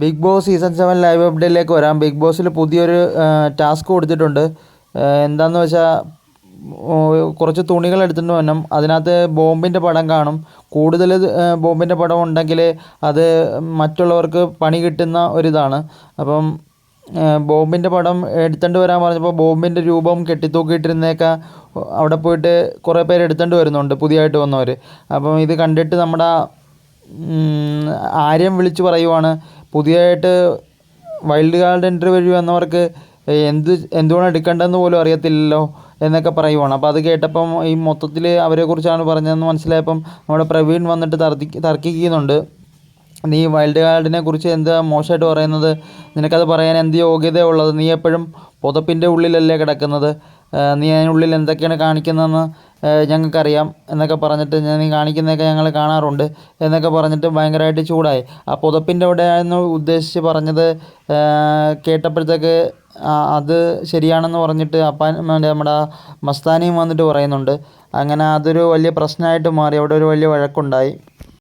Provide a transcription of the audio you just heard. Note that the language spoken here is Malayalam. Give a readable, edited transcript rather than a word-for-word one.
ബിഗ് ബോസ് സീസൺ 7 ലൈവ് അപ്ഡേറ്റിലേക്ക് വരാം. ബിഗ് ബോസിൽ പുതിയൊരു ടാസ്ക് കൊടുത്തിട്ടുണ്ട്. എന്താണെന്ന് വെച്ചാൽ കുറച്ച് തുണികൾ എടുത്തിട്ട് വരണം. അതിനകത്ത് ബോംബിൻ്റെ പടം കാണും. കൂടുതൽ ബോംബിൻ്റെ പടം ഉണ്ടെങ്കിൽ അത് മറ്റുള്ളവർക്ക് പണി കിട്ടുന്ന ഒരിതാണ്. അപ്പം ബോംബിൻ്റെ പടം എടുത്തുകൊണ്ട് വരാൻ പറഞ്ഞപ്പോൾ ബോംബിൻ്റെ രൂപം കെട്ടിത്തൂക്കിയിട്ടിരുന്നേക്കെ അവിടെ പോയിട്ട് കുറേ പേര് എടുത്തുകൊണ്ട് വരുന്നുണ്ട്, പുതിയതായിട്ട് വന്നവർ. അപ്പം ഇത് കണ്ടിട്ട് നമ്മുടെ ആര്യം വിളിച്ച് പറയുവാണ്, പുതിയതായിട്ട് വൈൽഡ് കാർഡ് എൻട്രി വഴി വന്നവർക്ക് എന്തുകൊണ്ട് എടുക്കേണ്ടതെന്ന് പോലും അറിയത്തില്ലല്ലോ എന്നൊക്കെ പറയുവാണ്. അപ്പോൾ അത് കേട്ടപ്പം ഈ മൊത്തത്തിൽ അവരെക്കുറിച്ചാണ് പറഞ്ഞതെന്ന് മനസ്സിലായപ്പം നമ്മുടെ പ്രവീൺ വന്നിട്ട് തർക്കിക്കുന്നുണ്ട്. നീ വൈൽഡ് കാർഡിനെ കുറിച്ച് എന്താ മോശമായിട്ട് പറയുന്നത്? നിനക്കത് പറയാൻ എന്ത് യോഗ്യതയുള്ളത്? നീ എപ്പോഴും പുതപ്പിൻ്റെ ഉള്ളിലല്ലേ കിടക്കുന്നത്? നീ അതിനുള്ളിൽ എന്തൊക്കെയാണ് കാണിക്കുന്നതെന്ന് ഞങ്ങൾക്കറിയാം എന്നൊക്കെ പറഞ്ഞിട്ട്, നീ കാണിക്കുന്നതൊക്കെ ഞങ്ങൾ കാണാറുണ്ട് എന്നൊക്കെ പറഞ്ഞിട്ട് ഭയങ്കരമായിട്ട് ചൂടായി. ആ പുതപ്പിൻ്റെ അവിടെയായിരുന്നു ഉദ്ദേശിച്ച് പറഞ്ഞത്. കേട്ടപ്പോഴത്തേക്ക് അത് ശരിയാണെന്ന് പറഞ്ഞിട്ട് നമ്മുടെ മസ്താനിയും വന്നിട്ട് പറയുന്നുണ്ട്. അങ്ങനെ അതൊരു വലിയ പ്രശ്നമായിട്ട് മാറി. അവിടെ ഒരു വലിയ വഴക്കുണ്ടായി.